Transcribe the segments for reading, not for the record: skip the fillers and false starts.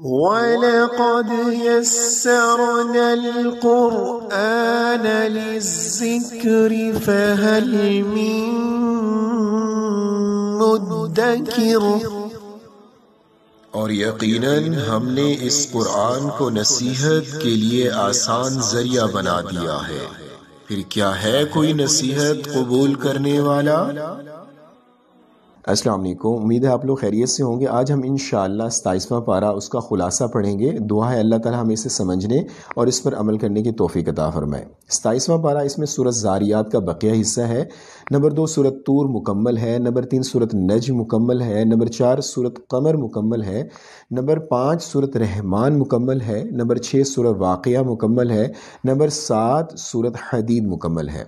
وَلَقَدْ يَسَّرْنَا الْقُرْآنَ لِلذِّكْرِ فَهَلْ مِن مُّدَّكِرٍ۔ اور یقیناً ہم نے اس قرآن کو نصیحت کے لیے آسان ذریعہ بنا دیا ہے، پھر کیا ہے کوئی نصیحت قبول کرنے والا؟ السلام علیکم، امید ہے آپ لوگ خیریت سے ہوں گے۔ آج ہم انشاءاللہ 27واں پارہ اس کا خلاصہ پڑھیں گے۔ دعا ہے اللہ تعالیٰ ہمیں اسے سمجھنے اور اس پر عمل کرنے کی توفیق عطا فرمائے۔ 27واں پارہ اس میں سورۃ زاریات کا بقیہ حصہ ہے۔ نمبر 2 سورۃ طور مکمل ہے۔ نمبر 3 سورۃ نجم مکمل ہے۔ نمبر 4 سورۃ قمر مکمل ہے۔ نمبر 5 سورۃ رحمان مکمل ہے۔ نمبر 6 سورۃ واقعہ مکمل ہے۔ نمبر 7 سورۃ حدید مکمل ہے۔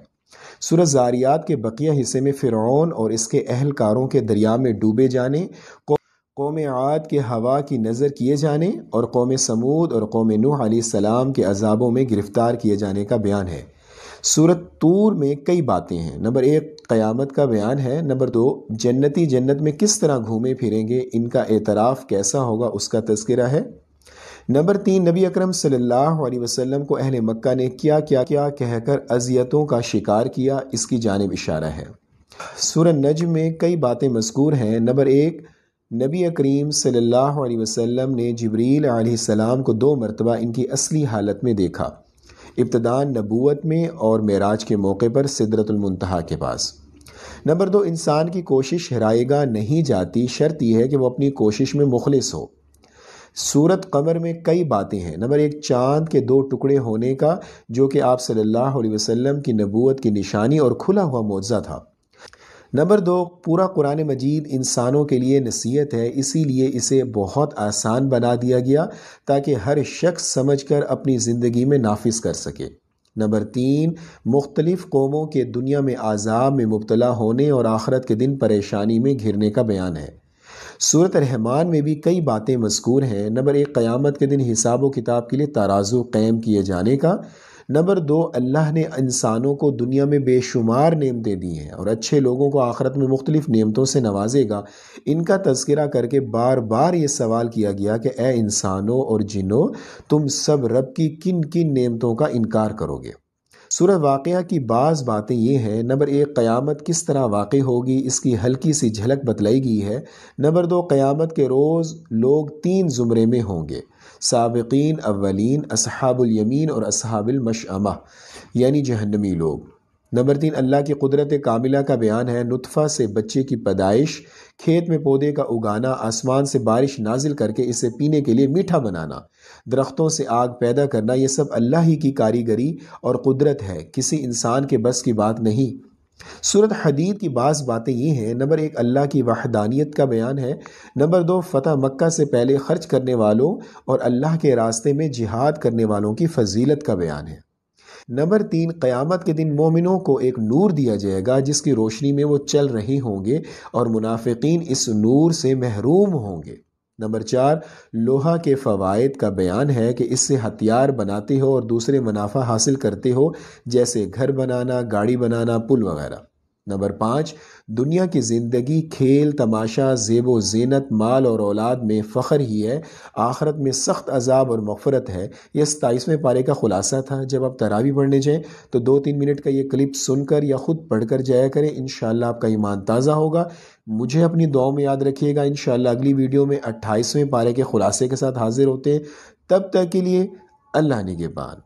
سورۃ زاریات کے بقیہ حصے میں فرعون اور اس کے اہلکاروں کے دریا میں ڈوبے جانے، قوم عاد کے ہوا کی نظر کیے جانے اور قوم سمود اور قوم نوح علیہ السلام کے عذابوں میں گرفتار کیے جانے کا بیان ہے۔ سورۃ طور میں کئی باتیں ہیں۔ نمبر 1 قیامت کا بیان ہے۔ نمبر 2 جنتی جنت میں کس طرح گھومے پھریں گے، ان کا اعتراف کیسا ہوگا، اس کا تذکرہ ہے۔ نمبر 3 نبی اکرم صلی اللہ علیہ وسلم کو اہل مکہ نے کیا کہہ کر اذیتوں کا شکار کیا، اس کی جانب اشارہ ہے۔ سورہ نجم میں کئی باتیں مذکور ہیں۔ نمبر 1 نبی کریم صلی اللہ علیہ وسلم نے جبریل علیہ السلام کو 2 مرتبہ ان کی اصلی حالت میں دیکھا، ابتداء نبوت میں اور معراج کے موقع پر سدرۃ المنتہا کے پاس۔ نمبر 2 انسان کی کوشش ہرائے گاہ نہیں جاتی، شرط یہ ہے کہ وہ اپنی کوشش میں مخلص ہو۔ سورۃ قمر میں کئی باتیں ہیں۔ نمبر 1 چاند کے 2 ٹکڑے ہونے کا، جو کہ آپ صلی اللہ علیہ وسلم کی نبوت کی نشانی اور کھلا ہوا معجزہ تھا۔ نمبر 2 پورا قرآن مجید انسانوں کے لیے نصیحت ہے، اسی لیے اسے بہت آسان بنا دیا گیا تاکہ ہر شخص سمجھ کر اپنی زندگی میں نافذ کر سکے۔ نمبر 3 مختلف قوموں کے دنیا میں عذاب میں مبتلا ہونے اور آخرت کے دن پریشانی میں گھرنے کا بیان ہے۔ سورۃ رحمان میں بھی کئی باتیں مذکور ہیں۔ نمبر 1 قیامت کے دن حساب و کتاب کے لیے ترازو قائم کیے جانے کا۔ نمبر 2 اللہ نے انسانوں کو دنیا میں بے شمار نعمتیں دی ہیں اور اچھے لوگوں کو آخرت میں مختلف نعمتوں سے نوازے گا۔ ان کا تذکرہ کر کے بار بار یہ سوال کیا گیا کہ اے انسانوں اور جنوں، تم سب رب کی کن کن نعمتوں کا انکار کرو گے۔ سورۃ واقعہ کی بعض باتیں یہ ہیں۔ نمبر 1 قیامت کس طرح واقع ہوگی، اس کی ہلکی سی جھلک بتلائی گئی ہے۔ نمبر 2 قیامت کے روز لوگ 3 زمرے میں ہوں گے، سابقین اولین، اصحاب الیمین اور اصحاب المشأمہ، یعنی جہنمی لوگ۔ نمبر 3 اللہ کی قدرت کاملہ کا بیان ہے۔ نطفہ سے بچے کی پیدائش، کھیت میں پودے کا اگانا، آسمان سے بارش نازل کر کے اسے پینے کے لیے میٹھا بنانا، درختوں سے آگ پیدا کرنا، یہ سب اللہ ہی کی کاریگری اور قدرت ہے، کسی انسان کے بس کی بات نہیں۔ سورۃ حدید کی بعض باتیں یہ ہیں۔ نمبر 1 اللہ کی وحدانیت کا بیان ہے۔ نمبر 2 فتح مکہ سے پہلے خرچ کرنے والوں اور اللہ کے راستے میں جہاد کرنے والوں کی فضیلت کا بیان ہے۔ نمبر 3 قیامت کے دن مومنوں کو ایک نور دیا جائے گا جس کی روشنی میں وہ چل رہے ہوں گے اور منافقین اس نور سے محروم ہوں گے۔ نمبر 4 لوہا کے فوائد کا بیان ہے کہ اس سے ہتھیار بناتے ہو اور دوسرے منافع حاصل کرتے ہو، جیسے گھر بنانا، گاڑی بنانا، پل وغیرہ۔ نمبر 5 دنیا کی زندگی کھیل تماشا، زیب و زینت، مال اور اولاد میں فخر ہی ہے، آخرت میں سخت عذاب اور مغفرت ہے۔ یہ 27ویں پارے کا خلاصہ تھا۔ جب آپ تراویح پڑھنے جائیں تو 2-3 منٹ کا یہ کلپ سن کر یا خود پڑھ کر جایا کریں، انشاءاللہ آپ کا ایمان تازہ ہوگا۔ مجھے اپنی دعاؤں میں یاد رکھیے گا۔ انشاءاللہ اگلی ویڈیو میں 28ویں پارے کے خلاصے کے ساتھ حاضر ہوتے ہیں۔ تب تک کے لیے اللہ نگہبان۔